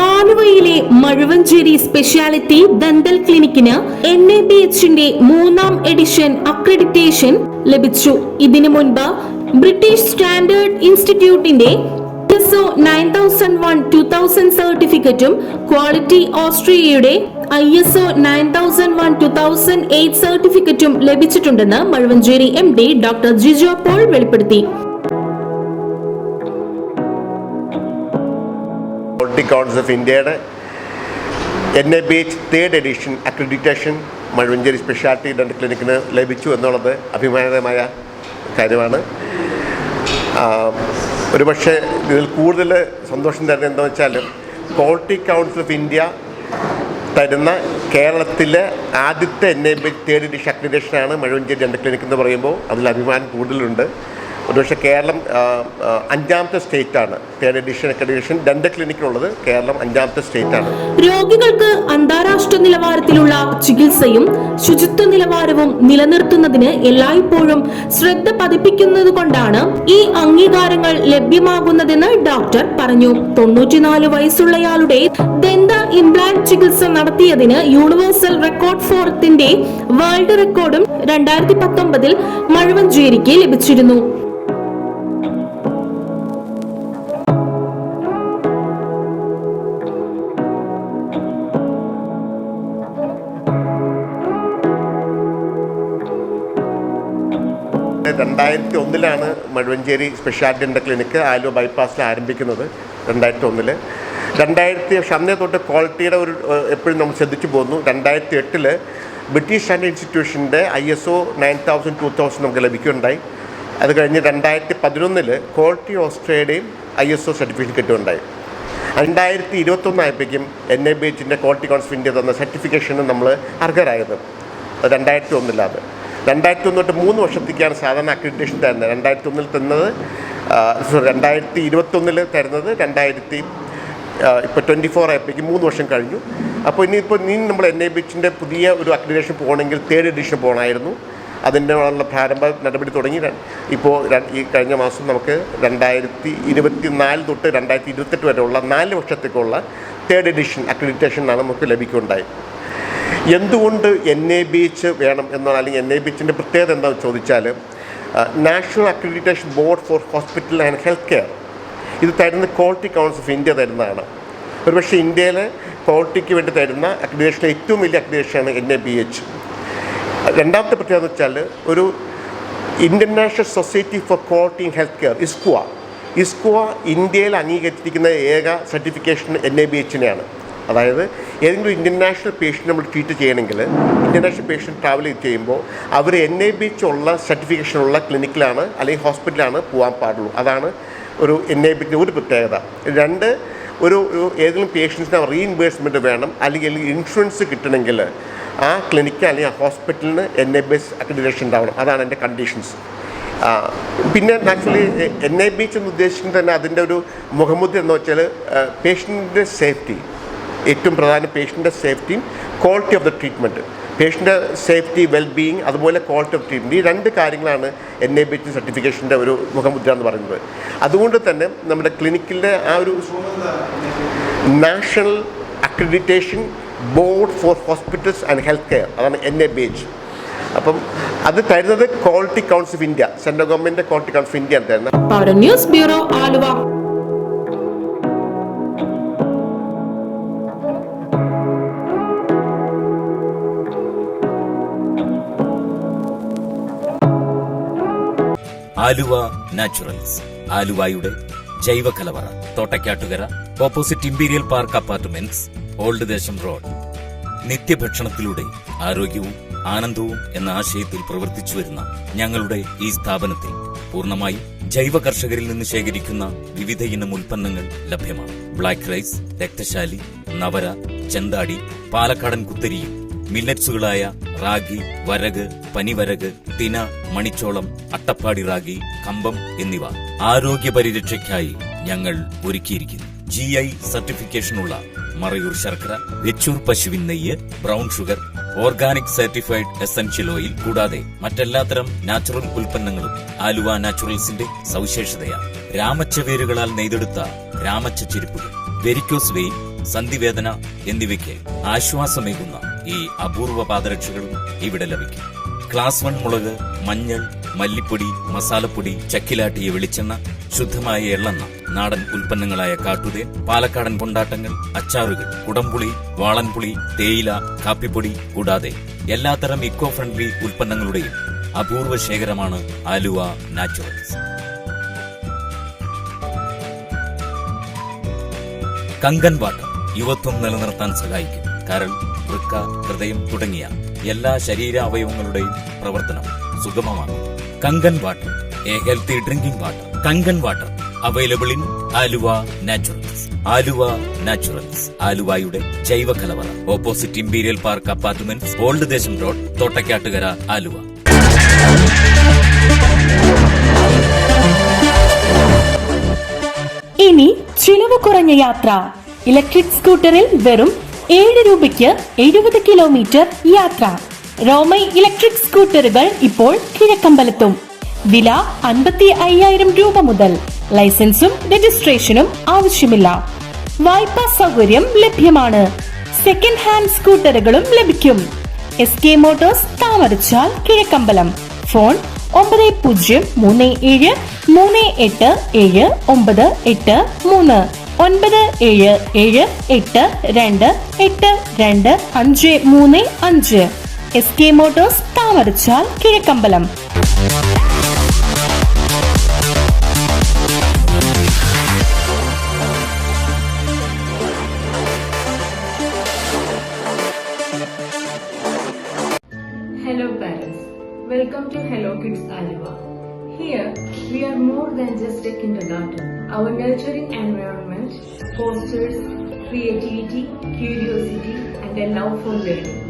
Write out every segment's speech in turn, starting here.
ആലുവയിലെ Mazhuvanchery speciality dental ക്ലിനിക്കിന് NABHന്റെ 3ാം എഡിഷൻ അക്രഡിറ്റേഷൻ ലഭിച്ചു. ഇതിനു മുൻപ് ബ്രിട്ടീഷ് സ്റ്റാൻഡേർഡ് ഇൻസ്റ്റിറ്റ്യൂട്ടിന്റെ ISO 9001-2000 സർട്ടിഫിക്കറ്റും ക്വാളിറ്റി ഓസ്ട്രിയയുടെ ISO 9001-2008 സർട്ടിഫിക്കറ്റും ലഭിച്ചിട്ടുണ്ടെന്ന് മഴുവഞ്ചേരി MD ഡോക്ടർ ജിജോ പോൾ വെളിപ്പെടുത്തി. ക്വാളിറ്റി കൗൺസിൽ ഓഫ് ഇന്ത്യയുടെ NABH 3rd edition accreditation Mazhuvanchery speciality dental ക്ലിനിക്കിന് ലഭിച്ചു എന്നുള്ളത് അഭിമാനകരമായ കാര്യമാണ്. ഒരുപക്ഷെ ഇതിൽ കൂടുതൽ സന്തോഷം തരുന്നത് എന്താണെന്ന് വെച്ചാൽ ക്വാളിറ്റി കൗൺസിൽ ഓഫ് ഇന്ത്യ തരുന്ന കേരളത്തിലെ ആദ്യത്തെ NABH 3rd എഡിഷൻ അക്രഡിറ്റേഷനാണ് മഴുവഞ്ചേരി ഡെന്റൽ ക്ലിനിക്ക് എന്ന് പറയുമ്പോൾ അതിൽ അഭിമാനം കൂടുതലുണ്ട്. ഒരുപക്ഷെ കേരളം 5ാമത്തെ സ്റ്റേറ്റാണ് 3rd എഡിഷൻ അക്രഡിറ്റേഷൻ ഡെന്റൽ ക്ലിനിക്കിനുള്ളത്. കേരളം 5ാമത്തെ സ്റ്റേറ്റാണ്. രോഗികൾക്ക് അന്താരാഷ്ട്ര നിലവാരത്തിലുള്ള ചികിത്സയും ശുചിത്വ നിലവാരവും നിലനിർത്തുന്നതിന് എല്ലായ്പ്പോഴും ശ്രദ്ധ പതിപ്പിക്കുന്നത് കൊണ്ടാണ് ഈ അംഗീകാരങ്ങൾ ലഭ്യമാകുന്നതെന്ന് ഡോക്ടർ പറഞ്ഞു. 94 വയസ്സുള്ളയാളുടെ ദന്ത ഇംപ്ലാന്റ് ചികിത്സ നടത്തിയതിന് യൂണിവേഴ്സൽ റെക്കോർഡ് ഫോറത്തിന്റെ വേൾഡ് റെക്കോർഡും 2019 മഴുവഞ്ചേരിക്ക് ലഭിച്ചിരുന്നു. ാണ് Mazhuvanchery speciality dental clinic Aluva ബൈപ്പാസിൽ ആരംഭിക്കുന്നത്. 2001 പക്ഷെ അന്നേ തൊട്ട് ക്വാളിറ്റിയുടെ ഒരു എപ്പോഴും നമ്മൾ ശ്രദ്ധിച്ചു പോകുന്നു. 2008 ബ്രിട്ടീഷ് സ്റ്റാൻഡേർഡ് ഇൻസ്റ്റിറ്റ്യൂഷൻ്റെ ISO 9000-2000 നമുക്ക് ലഭിക്കുകയുണ്ടായി. അത് കഴിഞ്ഞ് 2011 ക്വാളിറ്റി ഓസ്ട്രിയയുടെയും ISO സർട്ടിഫിക്കറ്റ് കിട്ടുകയുണ്ടായി. 2021 ആയപ്പോഴേക്കും NABHന്റെ ക്വാളിറ്റി കൗൺസിൽ ഇന്ത്യ തന്ന സർട്ടിഫിക്കേഷന് നമ്മൾ അർഹരായത്. 2001 അത് 2001 തൊട്ട് 3 വർഷത്തേക്കാണ് സാധാരണ അക്രഡിറ്റേഷൻ തരുന്നത്. 2001 തന്നത് 2021 തരുന്നത് 2024 ആയപ്പോഴേക്കും 3 വർഷം കഴിഞ്ഞു. അപ്പോൾ ഇനി നമ്മൾ NABHന്റെ പുതിയ ഒരു അക്രഡിറ്റേഷൻ പോകണമെങ്കിൽ 3rd എഡിഷൻ പോകണമായിരുന്നു. അതിൻ്റെ ഉള്ള പ്രാരംഭ നടപടി തുടങ്ങി. ഇപ്പോൾ ഈ കഴിഞ്ഞ മാസം നമുക്ക് 2024 തൊട്ട് 2028 വരെയുള്ള 4 വർഷത്തേക്കുള്ള 3rd എഡിഷൻ അക്രഡിറ്റേഷനാണ് നമുക്ക് ലഭിക്കുകയുണ്ടായി. എന്തുകൊണ്ട് NABH വേണം എന്നാണ്, അല്ലെങ്കിൽ NABHന്റെ പ്രത്യേകത എന്താണെന്ന് ചോദിച്ചാൽ, national accreditation board four hospital and health care ഇത് തരുന്ന ക്വാളിറ്റി കൗൺസിൽ ഓഫ് ഇന്ത്യ തരുന്നതാണ്. ഒരുപക്ഷെ ഇന്ത്യയിലെ ക്വാളിറ്റിക്ക് വേണ്ടി തരുന്ന അക്രഡിറ്റേഷൻ ഏറ്റവും വലിയ അക്രഡിറ്റേഷനാണ് NABH. രണ്ടാമത്തെ പ്രത്യേകത എന്ന് വെച്ചാൽ ഒരു international society for quality in health care ISQA ഇന്ത്യയിൽ അംഗീകരിച്ചിരിക്കുന്ന ഏക സർട്ടിഫിക്കേഷൻ NABHനെയാണ്. അതായത് ഏതെങ്കിലും ഇൻ്റർനാഷണൽ പേഷ്യൻ്റ് നമ്മൾ ട്രീറ്റ് ചെയ്യണമെങ്കിൽ ഇൻ്റർനാഷണൽ പേഷ്യൻ്റ് ട്രാവൽ ചെയ്യുമ്പോൾ അവർ NABH ഉള്ള സർട്ടിഫിക്കേഷനുള്ള ക്ലിനിക്കിലാണ് അല്ലെങ്കിൽ ഹോസ്പിറ്റലാണ് പോകാൻ പാടുള്ളൂ. അതാണ് ഒരു NABHൻ്റെ ഒരു പ്രത്യേകത. 2, ഒരു ഏതെങ്കിലും പേഷ്യൻസിന് റീഇംബേഴ്സ്മെൻറ്റ് വേണം അല്ലെങ്കിൽ ഇൻഷുറൻസ് കിട്ടണമെങ്കിൽ ആ ക്ലിനിക്ക് അല്ലെങ്കിൽ ആ ഹോസ്പിറ്റലിന് NABH അക്രഡിറ്റേഷൻ ഉണ്ടാവണം. അതാണ് എൻ്റെ കണ്ടീഷൻസ്. പിന്നെ ആക്ച്വലി NABH എന്ന് ഉദ്ദേശിക്കുന്നത് തന്നെ അതിൻ്റെ ഒരു മുഖമുദ്ര എന്ന് വെച്ചാൽ പേഷ്യൻ്റെ സേഫ്റ്റി, ഏറ്റവും പ്രധാന പേഷ്യൻ്റെ സേഫ്റ്റിയും ക്വാളിറ്റി ഓഫ് ദ ട്രീറ്റ്മെൻറ്റ്. പേഷ്യൻ്റെ സേഫ്റ്റി, വെൽബീയിങ്, അതുപോലെ ക്വാളിറ്റി ഓഫ് ട്രീറ്റ്മെൻറ്റ്, ഈ 2 കാര്യങ്ങളാണ് NABH സർട്ടിഫിക്കേഷൻ്റെ ഒരു മുഖമുദ്ര എന്ന് പറയുന്നത്. അതുകൊണ്ട് തന്നെ നമ്മുടെ ക്ലിനിക്കിലെ ആ ഒരു national accreditation board for hospitals and health care, അതാണ് NABH. അപ്പം അത് തരുന്നത് quality council of India, central government quality council of India തരുന്നത്. News bureau, Aluva. Aluva Naturals, ആലുവയുടെ ജൈവ കലവറ, Thottakkattukara, opposite Imperial Park Apartments, Old Desom Road. നിത്യഭക്ഷണത്തിലൂടെ ആരോഗ്യവും ആനന്ദവും എന്ന ആശയത്തിൽ പ്രവർത്തിച്ചു വരുന്ന ഞങ്ങളുടെ ഈ സ്ഥാപനത്തിൽ പൂർണ്ണമായും ജൈവ കർഷകരിൽ നിന്ന് ശേഖരിക്കുന്ന വിവിധ ഇനം ഉൽപ്പന്നങ്ങൾ ലഭ്യമാണ്. ബ്ലാക്ക് റൈസ്, രക്തശാലി, നവര, ചെന്താടി, പാലക്കാടൻ കുത്തരിയും മില്ലറ്റ്സുകളായ റാഗി, വരക്, പനിവരക്, തിന, മണിച്ചോളം, അട്ടപ്പാടി റാഗി, കമ്പം എന്നിവ ആരോഗ്യ പരിരക്ഷയ്ക്കായി ഞങ്ങൾ ഒരുക്കിയിരിക്കുന്നു. GI സർട്ടിഫിക്കേഷനുള്ള മറയൂർ ശർക്കര, വെച്ചൂർ പശുവിൻ നെയ്യ്, brown sugar, organic certified essential oil കൂടാതെ മറ്റെല്ലാത്തരം നാച്ചുറൽ ഉൽപ്പന്നങ്ങളും ആലുവ നാച്ചുറൽസിന്റെ സവിശേഷതയാണ്. രാമച്ച വേരുകളാൽ നെയ്തെടുത്ത രാമച്ച ചെരുപ്പുകൾ, വെരിക്കോസ് വെയിൻ, സന്ധിവേദന എന്നിവയ്ക്ക് ആശ്വാസമേകുന്ന ഈ അപൂർവ പാദരക്ഷകളും ഇവിടെ ലഭിക്കും. ക്ലാസ് 1 മുളക്, മഞ്ഞൾ, മല്ലിപ്പൊടി, മസാലപ്പൊടി, ചക്കിലാട്ടിയ വെളിച്ചെണ്ണ, ശുദ്ധമായ എള്ളെണ്ണ, നാടൻ ഉൽപ്പന്നങ്ങളായ കാട്ടുതേൻ, പാലക്കാടൻ കൊണ്ടാട്ടങ്ങൾ, അച്ചാറുകൾ, കുടംപുളി, വാളൻപുളി, തേയില, കാപ്പിപ്പൊടി കൂടാതെ എല്ലാത്തരം ഇക്കോ ഫ്രണ്ട്ലി ഉൽപ്പന്നങ്ങളുടെയും അപൂർവ ശേഖരമാണ് ആലുവ നാച്ചുറൽസ്. കങ്കൻ വാട്ടർ യുവത്വം നിലനിർത്താൻ സഹായിക്കും. കരൾ, വൃക്ക, ഹൃദയം തുടങ്ങിയ എല്ലാ ശരീരാവയവങ്ങളുടെയും പ്രവർത്തനം സുഗമമാകും. Kangen water, a healthy drinking water. Kangen water available in Aluva Naturals. Aluva Naturals, ആലുവയുടെ ജൈവ കലവറ, opposite Imperial Park Apartments, Old Desom Road, Thottakkattukara, Aluva. ഇനി ചിലവ് കുറഞ്ഞ യാത്ര. ഇലക്ട്രിക് സ്കൂട്ടറിൽ വെറും 7 രൂപയ്ക്ക് 70 കിലോമീറ്റർ യാത്ര. റോമൈ ഇലക്ട്രിക് സ്കൂട്ടറുകൾ ഇപ്പോൾ കിഴക്കമ്പലത്തും. വില 55,000 രൂപ മുതൽ. ലൈസൻസും രജിസ്ട്രേഷനും ആവശ്യമില്ല. വായ്പാ സൗകര്യം ലഭ്യമാണ്. സെക്കൻഡ് ഹാൻഡ് സ്കൂട്ടറുകളും ലഭിക്കും. SK Motors, Thamarachal, Kizhakkambalam. Phone 9037387983 9778228535. SK Motors, Thamarachal, Kizhakkambalam. Hello parents, welcome to Hello Kids Aluva. Here we are more than just a kindergarten. Our nurturing environment fosters creativity, curiosity and a love for learning.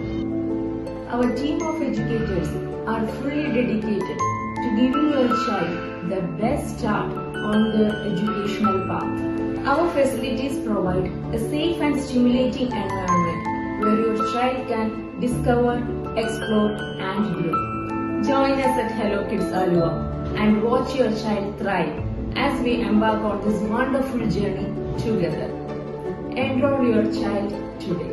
Our team of educators are fully dedicated to giving your child the best start on their educational path. Our facilities provide a safe and stimulating environment where your child can discover, explore and grow. Join us at Hello Kids Aluva and watch your child thrive as we embark on this wonderful journey together. Enroll your child today.